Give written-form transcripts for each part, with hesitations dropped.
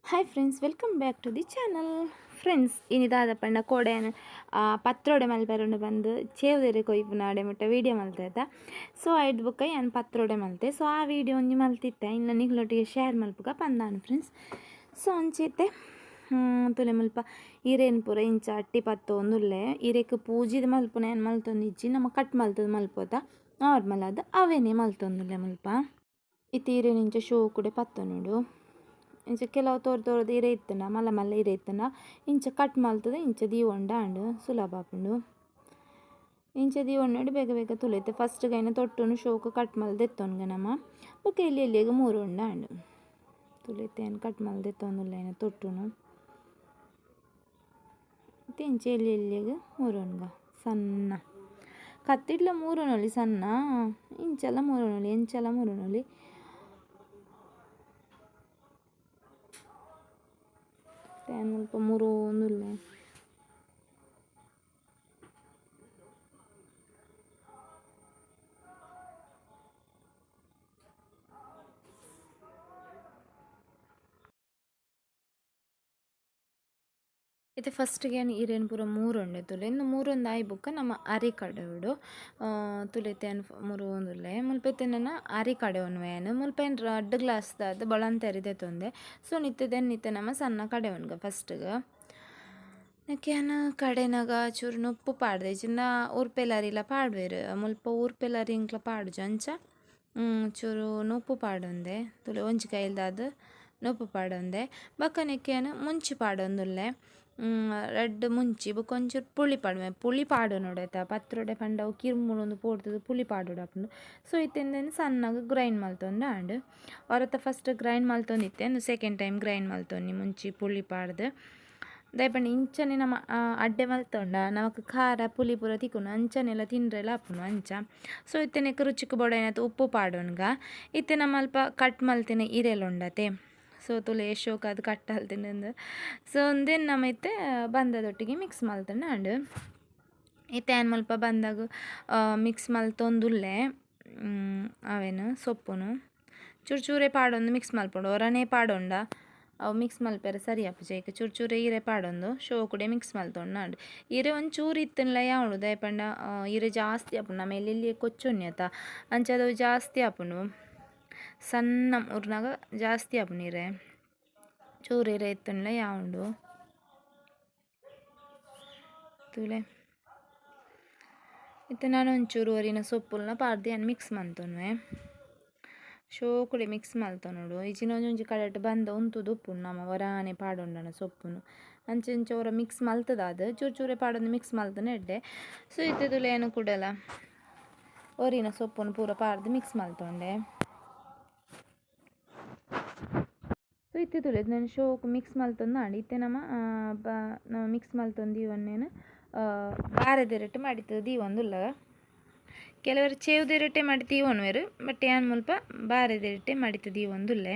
Hi friends, welcome back to the channel. Friends, ಇನಿದಾದ ಪಂಡ ಕೋಡೆಯನ್ನು ಪತ್ರೋಡೆ ಮಲ್ಪೆರೊಂಡು ಬಂದು ಚೇವುದೆರೆ ಕೊಯ್ಪುನ ಆಡೆ ಮುಟ್ಟ ವೀಡಿಯೋ ಮಲ್ತೈತ. ಸೊ ಐದು ಬುಕ್ಕ ಏನು ಪತ್ರೋಡೆ ಮಲ್ತೆ. ಸೊ ಆ ವೀಡಿಯೋ ಒಂಜಿ ಮಲ್ತಿತ್ತೆ ಇನ್ನು ನಿಗ್ಲೊಟ್ಟಿಗೆ ಶೇರ್ ಮಲ್ಪುಗ ಪಂದಾನು ಫ್ರೆಂಡ್ಸ್. ಸೊ ಅಂಚೈತೆ ತುಲೆ ಮುಲ್ಪ ಈರೇನು ಪೂರ ಇಂಚ ಅಟ್ಟಿ ಪತ್ತು ಒಂದುಲ್ಲೆ ಈರೆಕ್ ಪೂಜಿದ ಮಲ್ಪುನ ಏನು ಮಲ್ತೊಂದಿಜ್ಜಿ ನಮ್ಮ ಕಟ್ ಮಲ್ತದ ಮಲ್ಪೋದ ನಾರ್ಮಲ್ ಅದು ಅವೇನೇ ಮಲ್ತೊಂದುಲ್ಲೆ ಮುಲ್ಪ ಇತ್ತು ಈರೇನು ಇಂಚ ಶೋ ಕೂಡ ಪತ್ತು ನೋಡು. ಇಂಚ ಕೆಲವು ತೋರ್ದು ಇರೆ ಇತ್ತನ ಮಲ್ಲ ಮಲ್ಲ ಇರೆ ಇತ್ತನ ಇಂಚ ಕಟ್ ಮಲ್ತದೆ ಇಂಚ ದೀವೊಂಡ ಅಂಡು ಸುಲಭ ಆಪುಂಡು. ಇಂಚ ದೀವೊಂಡು ಬೇಗ ಬೇಗ ತುಳಿತೆ ಫಸ್ಟ್ಗೈನ ತೊಟ್ಟುನು ಶೋಕು ಕಟ್ ಮಲ್ದೆತ್ತೊನ್ಗ ನಮ್ಮ ಬೊಕ್ಕ ಎಲ್ಲಿಗೆ ಮೂರು ಉಂಡ ಅಂಡು ತುಳಿತೆ ಏನು ಕಟ್ ಮಲ್ದೆತ್ತೊಂದುಲ್ಲ ತೊಟ್ಟುನು ಮತ್ತು ಇಂಚ ಎಲ್ಲಿಗೆ ಮೂರುನ್ಗ ಸಣ್ಣ ಕತ್ತಿಡ್ಲ ಮೂರುನೊಲಿ ಸಣ್ಣ ಇಂಚೆಲ್ಲ ಮೂರುನೊಲಿ ಎಂಚೆಲ್ಲ ಮೂರುನೊಲಿ ಸ್ವಲ್ಪ ಮೂರು ಒಂದುಲ್ಲೆ ಇದು ಫಸ್ಟಿಗೆ ಈರೇನು ಪೂರ ಮೂರುಂಡೆ ತುಲೆ ಇನ್ನು ಮೂರೊಂದು ಆಯ್ ಬುಕ್ಕ ನಮ್ಮ ಅರಿ ಕಡೆ ಬಿಡು ತುಳಿತೇನು ಮೂರು ಒಂದುಲ್ಲೆ ಮುಲ್ಪೆತ್ತೇನ ಅರಿ ಕಡೆ ಒನ್ವೇನು ಮುಲ್ಪೇನು ರಡ್ಡು ಗ್ಲಾಸ್ದಾದ ಬಳಂತ ಎರಿದೆ ತೊಂದೆ. ಸೊ ನಿತ್ತೆ ನಮ್ಮ ಸಣ್ಣ ಕಡೆ ಒನ್ಗ ಫಸ್ಟ್ಗೆ ನಕ್ಕೇನು ಕಡೆನಾಗ ಚೂರು ಉಪ್ಪು ಪಾಡ್ದೆ ಚಿನ್ನ ಊರ್ಪೆಲಾರಿಲ್ಲ ಪಾಡ್ವೇರು ಮುಲ್ಪ ಊರ್ಪೆಲಾರಿ ಇಂಕ್ಲ ಪಾಡು ಅಂಚ ಚೂರು ಉಪ್ಪು ಪಾಡೊಂದೆ ತುಲೆ ಒಂಜಿ ಕೈಲ್ದಾದ ಉಪ್ಪು ಪಾಡೊಂದೆ ಬಕ್ಕ ನೆಕ್ಕೇನು ಮುಂಚಿ ಪಾಡೊಂದುಲ್ಲೆ ರೆಡ್ ಮುಂಚಿ ಬೊಕ್ಕ ಒಂಚೂರು ಪುಳಿ ಪಾಡು ನೋಡಾಯ್ತಾ ಪತ್ರೊಡೆ ಪಂಡವು ಕಿರ್ಮುಳೊಂದು ಪೋಡ್ತದೆ ಪುಳಿ ಪಾಡು ಹಾಪುಂಡು. ಸೊ ಇತ್ತೆಂದೇನು ಸಣ್ಣಗೆ ಗ್ರೈಂಡ್ ಮಲ್ತೊಂದು ಆಂಡು ಹೊರತ ಫಸ್ಟ್ ಗ್ರೈಂಡ್ ಮಲ್ತೊಂದಿತ್ತೆ ಸೆಕೆಂಡ್ ಟೈಮ್ ಗ್ರೈಂಡ್ ಮಲ್ತೊಂದು ಮುಂಚಿ ಪುಳಿ ಪಾಡ್ದು ದಯಪಂಡ ಇಂಚನೆ ನಮ್ಮ ಅಡ್ಡೆ ಮಲ್ತೊಂಡ ನಮಕ್ ಖಾರ ಪುಳಿ ಪೂರ ತಿಕ್ಕುನು ಅಂಚನೆಲ್ಲ ತಿಂಡ್ರೆಲ್ಲ ಹಾಪುನು ಅಂಚ. ಸೊ ಇತ್ತೆನೆಕ್ಕೆ ರುಚಿಗೆ ಬೋಡೈನತ್ತು ಉಪ್ಪು ಪಾಡೋನ್ಗ ಇತ್ತೆ ನಮ್ಮ ಅಲ್ಪ ಕಟ್ ಮಲ್ತೇನೆ ಇರೆಲುಂಡತೆ. ಸೊ ತುಲೆ ಶೋಕ ಅದು ಕಟ್ ಅಲ್ತಿಂಡು ಸೊ ಒಂದೇನು ನಮ್ಮ ಇತ್ತೆ ಬಂದದೊಟ್ಟಿಗೆ ಮಿಕ್ಸ್ ಮಲ್ತಂಡು ಅಂಡು ಇತ್ತೆ ಏನು ಮಲ್ಪ ಬಂದಾಗ ಮಿಕ್ಸ್ ಮಲ್ತೊಂದುಲ್ಲೆ ಅವೇನು ಸೊಪ್ಪುನು ಚೂರು ಚೂರೇ ಪಾಡೊಂದು ಮಿಕ್ಸ್ ಮಲ್ಪೊಂಡು ಹೊರನೇ ಪಾಡೊಂಡ ಅವು ಮಿಕ್ಸ್ ಮಲ್ಪೆರೆ ಸರಿ ಆಪುಜೈಕೆ ಚೂರು ಚೂರೇ ಈರೆ ಪಾಡೊಂದು ಶೋ ಕೂಡ ಮಿಕ್ಸ್ ಮಲ್ತೊಂಡು ಅಂಡು ಈರೆ ಒಂದು ಚೂರು ಇತ್ತನ್ಲ ಯಾವಳು ದಯಪಂಡ ಈರೆ ಜಾಸ್ತಿ ಆಪುಂಡು ನಮ್ಮ ಎಲ್ಲಿ ಕೊಚ್ಚೊನ್ಯತ ಅಂಚದವು ಜಾಸ್ತಿ ಆಪುಂಡು ಸಣ್ಣ ಊರ್ನಾಗ ಜಾಸ್ತಿ ಆಪುಂಡು ಈರೆ ಚೂರು ಈರೆ ಇತ್ತನ್ಲ ಯಾವುದು ತುಲೆ ಇತ್ತು ನಾನು ಒಂಚೂರು ಒರಿನ ಸೊಪ್ಪುಲ್ನ ಪಾಡ್ದು ಏನು ಮಿಕ್ಸ್ ಮಲ್ತೊನ್ವೆ ಶೋ ಕೂಡ ಮಿಕ್ಸ್ ಮಲ್ತೊನೋಡು ಈಚಿನ ಒಂಜೊಂಜಿ ಕಡೆಟ್ ಬಂದ ಉಂತುದು ಉಪ್ಪುಂಡು ನಮ್ಮ ಹೊರಾನೆ ಪಾಡೊಂಡನ ಸೊಪ್ಪುನು ಅಂಚೆ ಅವರ ಮಿಕ್ಸ್ ಮಲ್ತದ ಅದು ಚೂರು ಚೂರೇ ಪಾಡೊಂದು ಮಿಕ್ಸ್ ಮಲ್ತನ ಎಡ್ಡೆ. ಸೊ ಇತ್ತೆ ತುಲೆ ಏನು ಕೂಡಲ್ಲ ಒರಿನ ಸೊಪ್ಪುನು ಪೂರ ಪಾಡ್ದು ಮಿಕ್ಸ್ ಮಲ್ತೊಂಡೆ. ಸೊ ಇತ್ತೆ ತುಲೆ ನಾನು ಶೋಕು ಮಿಕ್ಸ್ ಮಲ್ತೊಂದು ಆಂಡು ಇತ್ತೆ ನಮ್ಮ ಮಿಕ್ಸ್ ಮಲ್ತೊಂದು ಇವನ್ನೇನು ಬಾರೆದೆರಟೆ ಮಾಡಿತ್ತು ದೀವೊಂದುಲ್ಲ ಕೆಲವರು ಚೇವುದೆರಟೆ ಮಾಡಿತ್ತು ಇವನ್ವೇರು ಬಟ್ ಏನು ಮುಲ್ಪ ಬಾರೆದೆರಟೆ ಮಾಡಿತ್ತು ದೀವೊಂದುಲ್ಲೆ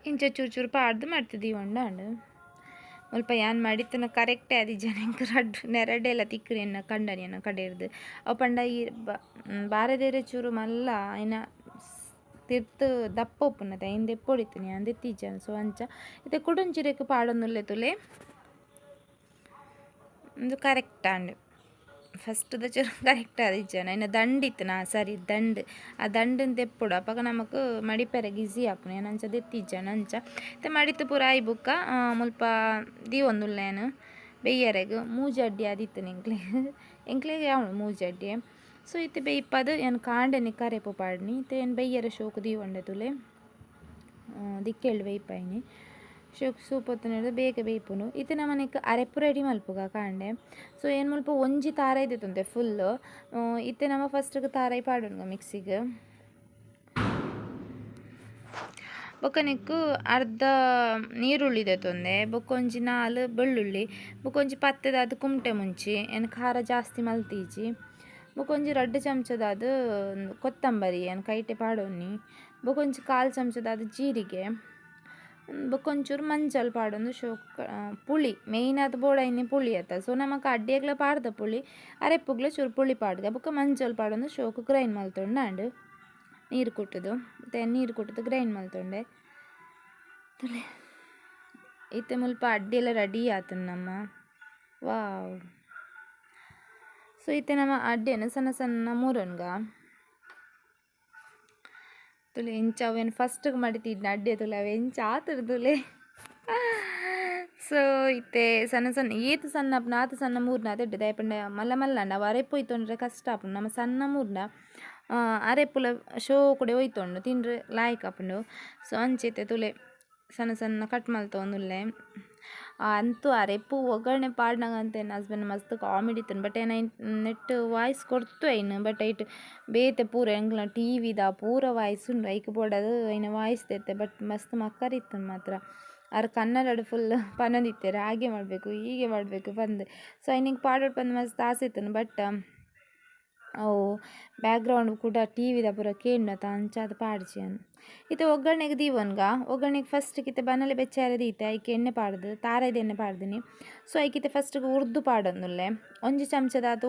ಇಂಚ ಚೂರು ಚೂರು ಪಾಡ್ದು ಮಾಡ್ತಿದ್ದು ದೀವೊಂಡ ಅಂಡು ಮುಲ್ಪ ಏನು ಮಾಡಿತ್ತನ ಕರೆಕ್ಟೇ ಅದು ಜನ ರಡ್ಡು ನೆರಡೆ ಎಲ್ಲ ತಿಕ್ಕರಿಯನ್ನ ಕಂಡನಿಯನ್ನ ಕಡೆಯರ್ದು ಅವು ಪಂಡ ಈ ಬಾರೆದೇರೆ ಚೂರು ಮಲ್ಲ ಇನ್ನು ತಿರ್ತು ದಪ್ಪ ಉಪ್ಪುನತ ಹಿಂದೆ ಪೊಡಿತೀನಿ ಅಂದೆ ತೀಜನ. ಸೊ ಅಂಚ ಇದು ಕುಡೊಂಚಿರೆಕ್ ಪಾಡೊಂದುಲ್ಲೆ ತುಲೆ ಒಂದು ಕರೆಕ್ಟ್ ಅಂಡು ಫಸ್ಟ್ದ ಚೂರು ಕರೆಕ್ಟ್ ಅದು ಜನ ಇನ್ನು ದಂಡಿತ್ತು ಸರಿ ದಂಡು ಆ ದಂಡನ್ನು ತೆಪ್ಪೊಡು ಅಪ್ಪಾಗ ನಮಕ್ ಮಡಿಪೆರೆಗೆ ಈಸಿ ಆಪುನು ಏನು ಅಂಚ ದೆತ್ತಿಜ್ಜನ ಅಂಚ ಮತ್ತು ಮಡಿತು ಪೂರ ಆಯ್ ಬುಕ್ಕ ಮುಲ್ಪ ದೀವೊಂದುಲ್ಲೇನು ಬೆಯ್ಯರೆಗೆ ಮೂಜಡ್ಡಿ ಆದಿತ್ತು ಎಂಕ್ಲೆಗೆ ಯಾವಳು ಮೂಜಡ್ಡಿ. ಸೊ ಇತ್ತೆ ಬೇಯ್ಪದು ಏನು ಕಾಂಡೆನಿ ಕರೆಪು ಪಾಡ್ನಿ ಇತ್ತೆ ಏನು ಬೆಯ್ಯರೆ ಶೋಕು ದೀವೊಂಡೆ ತುಲೆ ದಿಕ್ಕೆಳ್ಳು ಬೇಯ್ಪಾಯಿನಿ ಶೋಕು ಸೂಪ್ ಹೊತ್ತು ಬೇಗ ಬೇಯ್ಪುನು ಇತ್ತೆ ನಮ್ಮನೆಗೆ ಅರೆಪು ರೆಡಿ ಮಲ್ಪುಗ ಕಾಂಡೆ. ಸೊ ಏನು ಮುಲ್ಪ ಒಂಜಿ ತಾರ ಇದ್ದಿತ್ತಂತೆ ಫುಲ್ಲು ಇತ್ತೆ ನಮ್ಮ ಫಸ್ಟ್ಗೆ ತಾರಾಯಿ ಪಾಡೋನ್ಗ ಮಿಕ್ಸಿಗೆ ಬೊಕ್ಕನಿಕ್ಕು ಅರ್ಧ ನೀರುಳ್ಳಿ ತೊಂದೆ ಬೊಕ್ಕೊಂಜಿ 4 ಬೆಳ್ಳುಳ್ಳಿ ಬೊಕ್ಕೊಂಜಿ ಪತ್ತೆದಾದ ಕುಮಟೆ ಮುಂಚಿ ಏನು ಖಾರ ಜಾಸ್ತಿ ಮಲ್ತೀಜಿ ಬೊಕ್ಕೊಂಜಿ 2 ಚಮಚದಾದ ಕೊತ್ತಂಬರಿ ಏನು ಕೈಟೆ ಪಾಡೋನಿ ಬೊಕ್ಕೊಂಜಿ 1/4 ಚಮಚದಾದ ಜೀರಿಗೆ ಬೊಕ್ಕೊಂಚೂರು ಮಂಜಲ್ ಪಾಡೊಂದು ಶೋಕ್ ಪುಳಿ ಮೇಯ್ನ್ ಅದು ಬೋಡೈನಿ ಪುಳಿ ಆತ. ಸೊ ನಮಕ್ ಅಡ್ಡಿಯಗ್ಲ ಪಾಡ್ದ ಪುಳಿ ಅರೆಪ್ಪುಗ್ಲ ಚೂರು ಪುಳಿ ಪಾಡ್ದೆ ಬೊಕ್ಕ ಮಂಜಲ್ ಪಾಡೊಂದು ಶೋಕು ಗ್ರೈಂಡ್ ಮಲ್ತೊಂಡು ಅಂಡು ನೀರು ಕುಟ್ಟುದು ಮತ್ತು ನೀರು ಕುಟ್ಟುದು ಗ್ರೈಂಡ್ ಮಲ್ತೊಂಡೆ. ತುಲೆ ಇತ್ತೆ ಮುಲ್ಪ ಅಡ್ಡಿ ಎಲ್ಲ ರೆಡಿ ಆತನ ನಮ್ಮ ವಾವ್. ಸೊ ಇತ್ತೆ ನಮ್ಮ ಅಡ್ಡೆನು ಸಣ್ಣ ಸಣ್ಣ ಮೂರನ್ಗ ತುಲೆ ಎಂಚ ಅವೇನು ಫಸ್ಟಿಗೆ ಮಾಡಿತಿದ್ನ ಅಡ್ಡೆ ತುಲೆ ಅವು ಎಂಚ ಆತರು ತುಲೆ. ಸೊ ಇತ್ತೆ ಸಣ್ಣ ಸಣ್ಣ ಏತು ಸಣ್ಣ ಆಪುನ ಆತು ಸಣ್ಣ ಮೂರ್ನ ಅದೆಡ್ಡೆ ದಯಪಂಡ ಮಲ್ಲ ಮಲ್ಲ ಅವ ಅರೆಪ್ಪು ಹೋಯ್ತೊಂಡ್ರೆ ಕಷ್ಟ ಆಪುಂಡು. ನಮ್ಮ ಸಣ್ಣ ಮೂರ್ನ ಅರೆಪ್ಪುಲ ಶೋ ಕೂಡ ಹೋಯ್ತೊಂಡು ತಿಂಡ್ರೆ ಲಾಯ್ಕ್ ಆಪುಂಡು. ಸೊ ಅಂಚೈತೆ ತುಲೆ ಸಣ್ಣ ಸಣ್ಣ ಕಟ್ ಮಲ್ತೊಂದುಲ್ಲೆ. ಅಂತೂ ಅರೆಪ್ಪು ಒಗ್ಗರಣೆ ಪಾಡ್ನಾಗಂತ ಏನು ಹಸ್ಬೆಂಡ್ ಮಸ್ತ್ ಕಾಮಿಡಿ ಇತ್ತು. ಬಟ್ ಏನು ನೆಟ್ ವಾಯ್ಸ್ ಕೊಡ್ತು ಐನು ಬಟ್ ಐಟ್ ಬೇತೆ ಪೂರ ಎಂಗ್ಲ ಟಿ ವಿದ ಪೂರ ವಾಯ್ಸ್ ಉಂಡು ಐಕ್ ಬೋಡದು ಐನ ವಾಯ್ಸ್ ತೆತ್ತೆ. ಬಟ್ ಮಸ್ತ್ ಮಕ್ಕರಿತ್ತು ಮಾತ್ರ ಅವ್ರು ಕನ್ನಡ ಫುಲ್ ಪನ್ನೊಂದಿತ್ತಾರೆ ಹಾಗೆ ಮಾಡಬೇಕು ಹೀಗೆ ಮಾಡಬೇಕು ಬಂದು. ಸೊ ಐನಿಗೆ ಪಾಡೋಡು ಬಂದು ಮಸ್ತ್ ಆಸೆ ಇತ್ತು. ಬಟ್ ಅವು ಬ್ಯಾಕ್ಗ್ರೌಂಡ್ ಕೂಡ ಟಿ ವಿದ ಪೂರ ಕೇಂಡತ ಅಂಚಾದ ಪಾಡ್ಚಿ ಅನ್ನು. ಇತ್ತೆ ಒಗ್ಗರಣೆಗೆ ದೀವನ್ಗ ಒಗ್ಗರಣೆಗೆ ಫಸ್ಟಿಗೆ ಇತ್ತೆ ಬನ್ನಲೆ ಬೆಚ್ಚಾರದಿ ಇತ್ತೆ ಐಕೆ ಎಣ್ಣೆ ಪಾಡ್ದು ತಾರೈದು ಎಣ್ಣೆ ಪಾಡ್ದಿನಿ. ಸೊ ಐಕಿತ್ತೆ ಫಸ್ಟಿಗೆ ಉರ್ದು ಪಾಡೊಂದುಲ್ಲೆ ಒಂಜಿ ಚಮಚದಾತ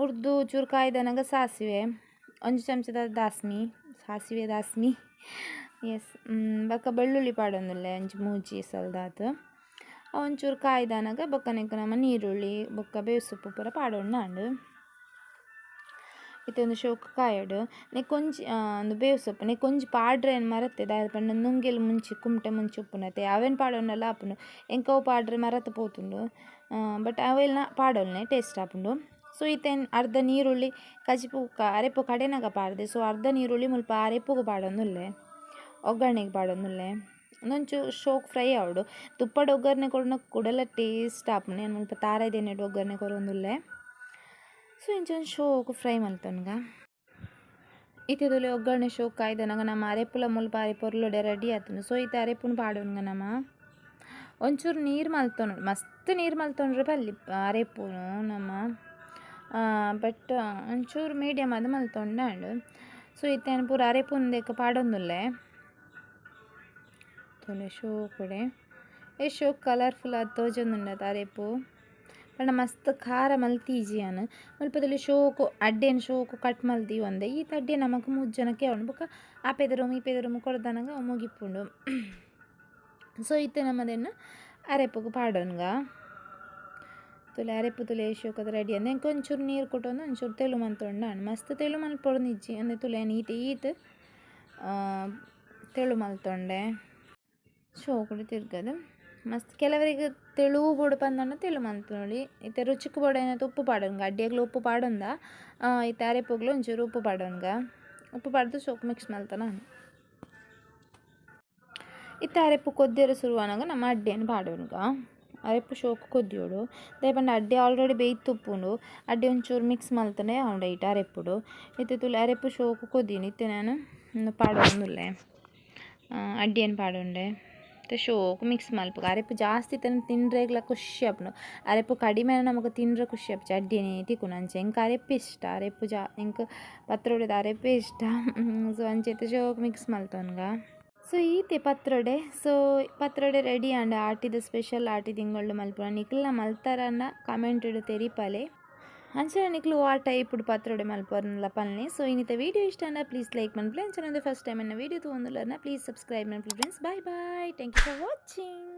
ಉರ್ದು ಚೂರು ಕಾಯ್ದನಗ ಸಾಸಿವೆ ಒಂಜಿ ಚಮಚದ ಸಾಸಿವೆ ದಾಸ್ಮಿ ಎಸ್ ಬೊಕ್ಕ ಬೆಳ್ಳುಳ್ಳಿ ಪಾಡೊಂದುಲ್ಲೆ ಒಂಜಿ ಮೂಜಿ ಸಲ್ದಾತು ಒಂಚೂರು ಕಾಯ್ದನಗ ಬೊಕ್ಕನೆಗ್ ನಮ್ಮ ನೀರುಳ್ಳಿ ಬೊಕ್ಕ ಬೇವು ಸೊಪ್ಪು ಪೂರ ಪಾಡೊಂಡು ಇತ್ತೆ ಒಂದು ಶೋಕು ಕಾಯೋಡು ನೆಕ್ಕೊಂಜಿ ಒಂದು ಬೇವು ಸೊಪ್ಪು ನೆಕ್ಕೊಂಜಿ ಪಾಡ್ರೆ ಏನು ಮರತ್ತೆ ದಾದ ಪಂಡ ನುಂಗೆಲು ಮುಂಚಿ ಕುಮಟೆ ಮುಂಚಿ ಉಪ್ಪುನತ್ತೆ ಅವೇನು ಪಾಡೋನಲ್ಲ ಆಪುಂಡು ಎಂಕವು ಪಾಡ್ರೆ ಮರತ್ತು ಪೋತುಂಡು. ಬಟ್ ಅವೆಲ್ಲ ಪಾಡೋಲ್ನೆ ಟೇಸ್ಟ್ ಆಪುಂಡು. ಸೊ ಇತ್ತೇನು ಅರ್ಧ ನೀರುಳ್ಳಿ ಕಜಿಪು ಅರೆಪ್ಪು ಕಡೆನಾಗ ಪಾಡ್ದೆ. ಸೊ ಅರ್ಧ ನೀರುಳ್ಳಿ ಮುಲ್ಪ ಅರೆಪ್ಪುಗೆ ಪಾಡೊಂದುಲ್ಲೆ ಒಗ್ಗರಣೆಗೆ ಪಾಡೊಂದುಲ್ಲೆ ಒಂಚು ಶೋಕ್ ಫ್ರೈ ಆವಡು ತುಪ್ಪದ ಒಗ್ಗರಣೆ ಕೊಡೋಣ ಕೂಡಲ ಟೇಸ್ಟ್ ಆಪುಂಡು. ಏನು ಮುಲ್ಪ ತಾರೈದು ಎಣ್ಣೆಡು ಒಗ್ಗರಣೆ ಕೊರೊಂದುಲ್ಲೆ. ಸೊ ಇಂಚೊಂದು ಶೋಕು ಫ್ರೈ ಮಲ್ತೊನ್ಗ ಇತ್ತಿದುಲೆ ಒಗ್ಗರಣೆ ಶೋಕ್ ಕಾಯ್ದನಗ ನಮ್ಮ ಅರೆಪ್ಪುಲ ಮುಲ್ಪ ಅರೆಪೊರ್ಲೊಡೆ ರೆಡಿ ಆತುಂಡು. ಸೊ ಇತ್ತೆ ಅರೆಪ್ಪುನ ಪಾಡೋನ್ಗ ನಮ್ಮ ಒಂಚೂರು ನೀರು ಮಲ್ತೊಂಡು ಮಸ್ತ್ ನೀರು ಮಲ್ತೊಂಡ್ರೆ ಬಲ್ಲಿ ಅರೆಪ್ಪುನು ನಮ್ಮ ಬಟ್ ಒಂಚೂರು ಮೀಡಿಯಮ್ ಅದು ಮಲ್ತೊಂಡು. ಸೊ ಇತ್ತೇನು ಪೂರ ಅರೆಪ್ಪುಂದೆಕ್ಕ ಪಾಡೊಂದುಲ್ಲೆ ತೊಲೆ ಶೋ ಕೊಡೆ ಶೋ ಕಲರ್ಫುಲ್ ಅದು ತೋಜೊಂದುಂಡತ ಅರೆಪ್ಪು ಪಂಡ ಮಸ್ತ್ ಖಾರ ಮಲ್ತೀಜಿಯನು ಮುಲ್ಪದಲ್ಲಿ ಶೋಕು ಅಡ್ಡೆನು ಶೋಕು ಕಟ್ ಮಲ್ತಿ ಒಂದೆ ಈ ಅಡ್ಡೆ ನಮಕ್ 3 ಜನಕ್ಕೆ ಅವನು ಬೊಕ್ಕ ಆ ಪೆದರೂಮು ಈ ಪೆದರೂಮು ಕೊಡ್ದನಗ ಮುಗಿಪ್ಪುಂಡು. ಸೊ ಇತ್ತೆ ನಮ್ಮದೇನು ಅರೆಪ್ಪುಗೆ ಪಾಡೋನ್ಗ ತುಲೆ ಅರೆಪ್ಪು ತುಲೆ ಶೋಕದ ರೆಡಿ ಅಂದೆ ಒಂಚೂರು ನೀರು ಕೊಟ್ಟೊಂದು ಒಂಚೂರು ತೆಲು ಮಲ್ತೊಂಡು ಮಸ್ತ್ ತೆಲು ಮಲ್ಪೊಡು ನಿಜ್ಜಿ ಅಂದರೆ ತುಲೆ ಈತು ತೆಳು ಮಲ್ತೊಂಡೆ ಶೋ ಕೂಡ ತಿರ್ಗದು ಮಸ್ತ್ ಕೆಲವರಿಗೆ ತೆಳು ಬೋಡು ಪಂದಣ್ಣ ತೆಳು ಮಲ್ತೊಳಿ ಇತ್ತೆ ರುಚಿಗೆ ಬೋಡ ಏನಂತ ಉಪ್ಪು ಪಾಡೋನ್ಗ ಅಡ್ಡಿಯಾಗ್ಲು ಉಪ್ಪು ಪಾಡೊಂದ ಇತ್ತೆ ಅರೆಪ್ಪುಗ್ಲು ಒಂಚೂರು ಉಪ್ಪು ಪಾಡೋನ್ಗ ಉಪ್ಪು ಪಾಡ್ದು ಸೋಕು ಮಿಕ್ಸ್ ಮಲ್ತಾನ ಇತ್ತೆ ಅರೆಪ್ಪು ಕೊದ್ದಿರ ಶುರುವಾನಾಗ ನಮ್ಮ ಅಡ್ಡೆಯನ್ನು ಪಾಡೋನ್ಗ ಅರೆಪ್ಪು ಶೋಕು ಕೊದ್ದಿಯೋಡು ದಯಪಂಡ ಅಡ್ಡೆ ಆಲ್ರೆಡಿ ಬೇಯ್ತು ಉಪ್ಪುಂಡು ಅಡ್ಡೆ ಒಂಚೂರು ಮಿಕ್ಸ್ ಮಲ್ತಾನೆ ಅವಡ ಇಟ್ಟು ಅರೆಪ್ಪುಡು ಇತ್ತೆ ತುಲೆ ಅರೆಪ್ಪು ಶೋಕು ಕೊದ್ದೀನಿ ಇತ್ತೆ ನಾನು ಪಾಡೊಂದುಲ್ಲೆ ಅಡ್ಡಿಯನ್ನು ಪಾಡೊಂಡೆ ಶೋಕು ಮಿಕ್ಸ್ ಮಲ್ಪಗ ಅರೆಪ್ಪು ಜಾಸ್ತಿ ತಿಂಡ್ರೆಗ್ಲ ಖುಷಿ ಆಪುಂಡು ಅರೆಪ್ಪು ಕಡಿಮೆ ನಮಗೆ ತಿಂಡ್ರೆ ಖುಷಿ ಆಪುಜಿ ಅಡ್ಡಿನೇ ತಿಕ್ಕುನ ಅಂಚೆ ಎಂಕ ಅರೆಪ್ಪು ಇಷ್ಟ ಅರೆಪ್ಪು ಎಂಕ ಪತ್ರೊಡೆದ ಅರೆಪ್ಪೆ ಇಷ್ಟ. ಸೊ ಅಂಚೆತೆ ಶೋಕು ಮಿಕ್ಸ್ ಮಲ್ತೊನ್ಗ ಸೊ ಈತೆ ಪತ್ರೊಡೆ. ಸೊ ಪತ್ರೊಡೆ ರೆಡಿ ಆಂಡ ಆಟಿದ ಸ್ಪೆಷಲ್ ಆಟಿ ತಿಂಗಳು ಮಲ್ಪುನ ನಿಕ್ಲ ಮಲ್ತಾರನ್ನ ಕಮೆಂಟ್ ಇಡು ತೆರಿಪಲೆ ಅಂಚನೆ ನಿಕ್ಲು ಆ ಟೈಪ್ ಪತ್ರೊಡೆ ಮಲ್ಪರ್ನಲ್ಲ ಪಲ್ನೆ. ಸೊ ಇನ್ನಿತ ವೀಡಿಯೋ ಇಷ್ಟ ಅಂಡ ಪ್ಲೀಸ್ ಲೈಕ್ ಮನ್ಪ್ಲೆ ಅಂಚನೆ ಫಸ್ಟ್ ಟೈಮ್ ಎನ್ನ ವೀಡಿಯೋ ತೊಗೊಂದುಲ್ಲರ್ನ ಪ್ಲೀಸ್ ಸಬ್ಸ್ಕ್ರೈಬ್ ಮನ್ಪ್ಲೆ friends. Bye bye, thank you for watching.